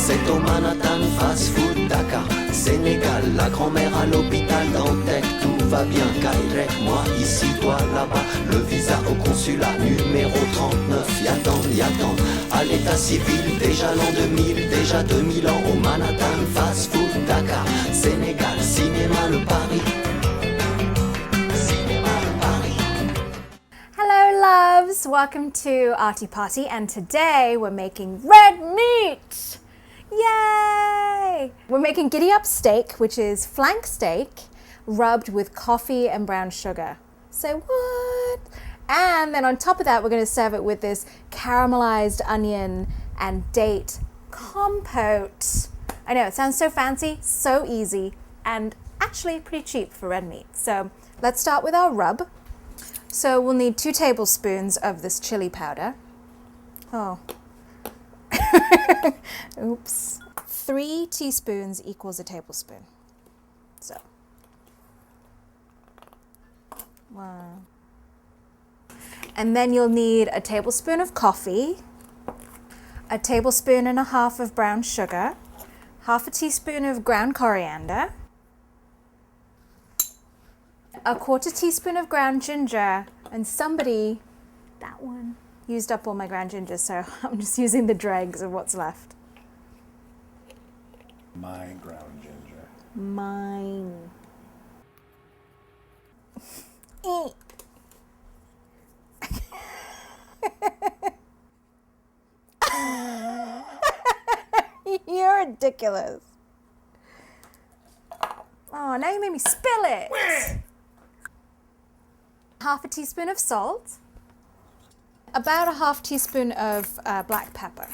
c'est au Manhattan, fast food, Dakar, Sénégal, la grand-mère à l'hôpital Dantec, tout va bien, Kairek, moi ici, toi là-bas, le visa au consulat numéro 39, y'attend, à l'état civil, déjà l'an 2000, déjà 2000 ans, au Manhattan, fast food, Dakar, Sénégal, cinéma, le Paris. Hello loves, welcome to Aarti Paarti, and today we're making red meat! Yay! We're making Giddy-Up Steak, which is flank steak rubbed with coffee and brown sugar. Say what? And then on top of that, we're going to serve it with this caramelized onion and date compote. I know, it sounds so fancy, so easy, and actually pretty cheap for red meat. So let's start with our rub. So we'll need 2 tablespoons of this chili powder. Oh. Oops. 3 teaspoons equals a tablespoon. So. 1. And then you'll need a tablespoon of coffee, a tablespoon and a half of brown sugar, half a teaspoon of ground coriander, a 1/4 teaspoon of ground ginger, and somebody, that one, used up all my ground ginger, so I'm just using the dregs of what's left. My ground ginger. Mine. You're ridiculous. Oh, now you made me spill it. Half a teaspoon of salt, about a half teaspoon of black pepper.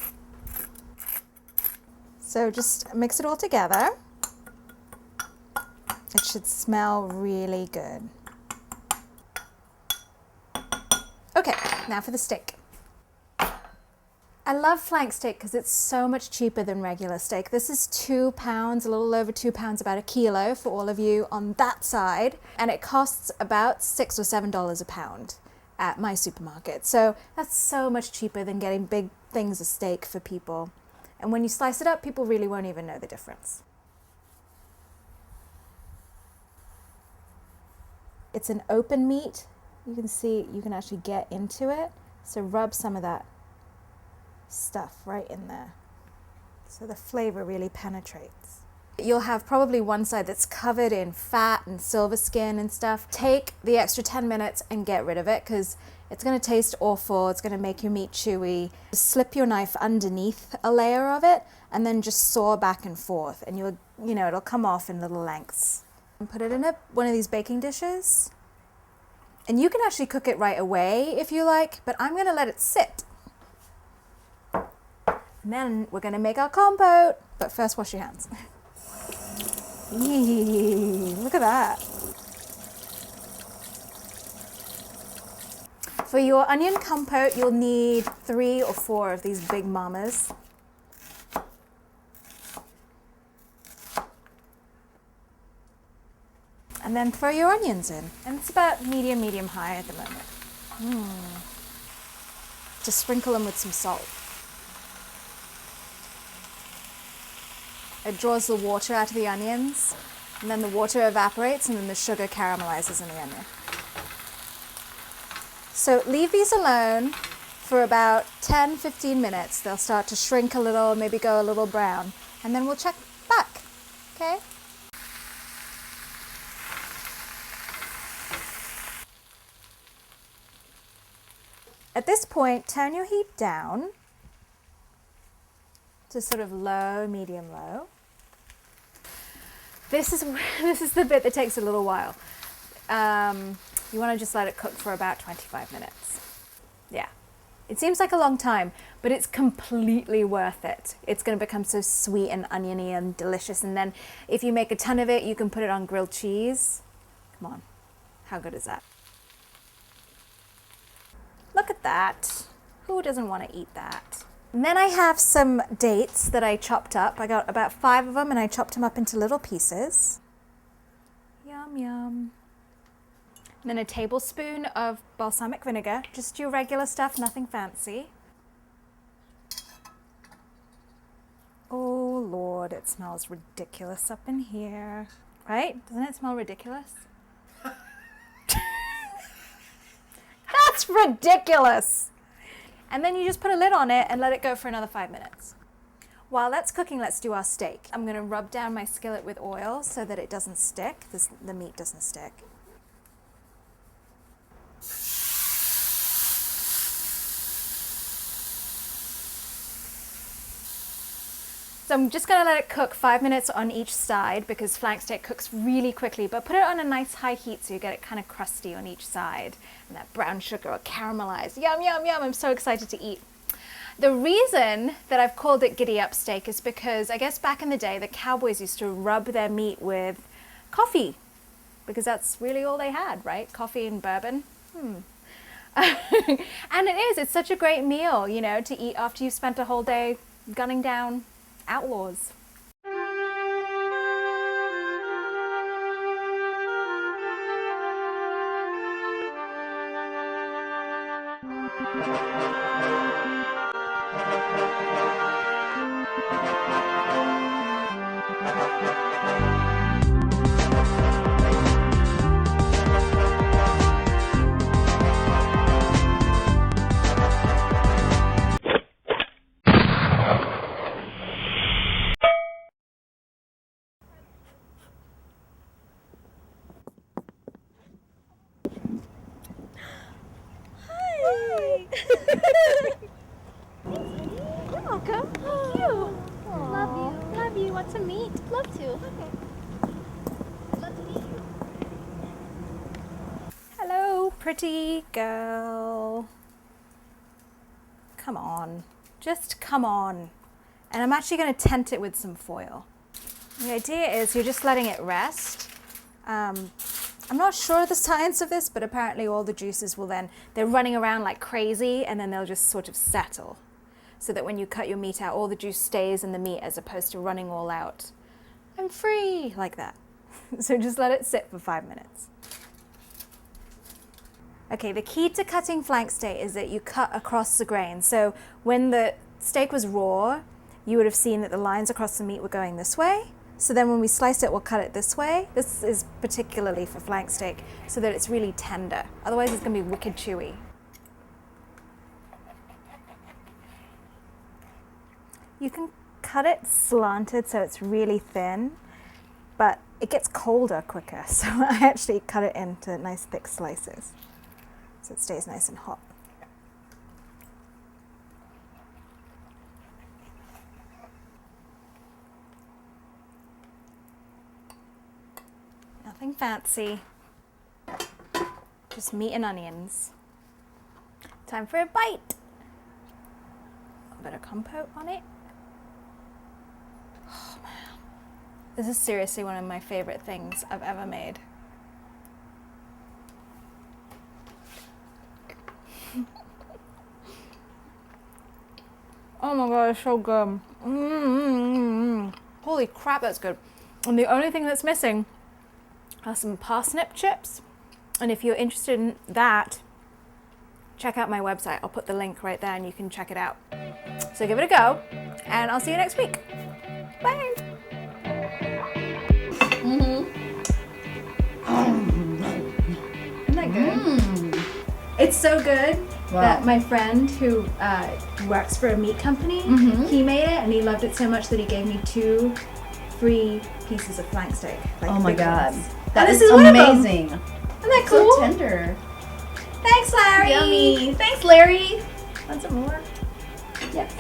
So just mix it all together. It should smell really good. Okay, now for the steak. I love flank steak because it's so much cheaper than regular steak. This is £2, a little over £2, about a kilo for all of you on that side. And it costs about $6 or $7 a pound at my supermarket. So that's so much cheaper than getting big things of steak for people. And when you slice it up, people really won't even know the difference. It's an open meat. You can see, you can actually get into it. So rub some of that stuff right in there so the flavor really penetrates. You'll have probably one side that's covered in fat and silver skin and stuff. Take the extra 10 minutes and get rid of it because it's going to taste awful. It's going to make your meat chewy. Just slip your knife underneath a layer of it and then just saw back and forth, and it'll come off in little lengths. And put it in one of these baking dishes, and you can actually cook it right away if you like, but I'm going to let it sit. And then we're going to make our compote. But first, wash your hands. Eee, look at that. For your onion compote, you'll need 3 or 4 of these big mamas. And then throw your onions in. And it's about medium high at the moment. Just sprinkle them with some salt. It draws the water out of the onions, and then the water evaporates, and then the sugar caramelizes in the onion. So leave these alone for about 10-15 minutes. They'll start to shrink a little, maybe go a little brown, and then we'll check back, okay? At this point, turn your heat down to sort of low, medium low. This is the bit that takes a little while. You want to just let it cook for about 25 minutes. Yeah, it seems like a long time, but it's completely worth it. It's going to become so sweet and oniony and delicious. And then if you make a ton of it, you can put it on grilled cheese. Come on, how good is that? Look at that. Who doesn't want to eat that? And then I have some dates that I chopped up. I got about 5 of them and I chopped them up into little pieces. Yum, yum. And then a tablespoon of balsamic vinegar, just your regular stuff, nothing fancy. Oh, it smells ridiculous up in here, right? Doesn't it smell ridiculous? That's ridiculous. And then you just put a lid on it and let it go for another 5 minutes. While that's cooking, let's do our steak. I'm gonna rub down my skillet with oil so that it doesn't stick, the meat doesn't stick. So I'm just gonna let it cook 5 minutes on each side because flank steak cooks really quickly, but put it on a nice high heat so you get it kind of crusty on each side. And that brown sugar or caramelized, yum, yum, yum, I'm so excited to eat. The reason that I've called it Giddy-Up Steak is because I guess back in the day, the cowboys used to rub their meat with coffee because that's really all they had, right? Coffee and bourbon. And it's such a great meal, you know, to eat after you've spent a whole day gunning down outlaws. You're welcome. Thank you. Love you. Love you. Want some meat? Love to. Okay. Love to meet you. Hello, pretty girl. Come on. Just come on. And I'm actually going to tent it with some foil. The idea is you're just letting it rest. I'm not sure of the science of this, but apparently all the juices will then, they're running around like crazy and then they'll just sort of settle. So that when you cut your meat out, all the juice stays in the meat as opposed to running all out. I'm free, like that. So just let it sit for 5 minutes. Okay, the key to cutting flank steak is that you cut across the grain. So when the steak was raw, you would have seen that the lines across the meat were going this way. So then when we slice it, we'll cut it this way. This is particularly for flank steak, so that it's really tender. Otherwise it's gonna be wicked chewy. You can cut it slanted so it's really thin, but it gets colder quicker. So I actually cut it into nice thick slices so it stays nice and hot. Nothing fancy, just meat and onions. Time for a bite. A bit of compote on it. Oh man, this is seriously one of my favorite things I've ever made. Oh my god, it's so good. Holy crap, that's good. And the only thing that's missing are some parsnip chips. And if you're interested in that, check out my website. I'll put the link right there and you can check it out. So give it a go, and I'll see you next week. Bye. Isn't that good? It's so good that my friend who works for a meat company, he made it and he loved it so much that he gave me 2 free pieces of flank steak. Like oh my god. ones. That And is amazing. Isn't that cool? So tender. Thanks, Larry. Yummy. Thanks, Larry. Want some more? Yes.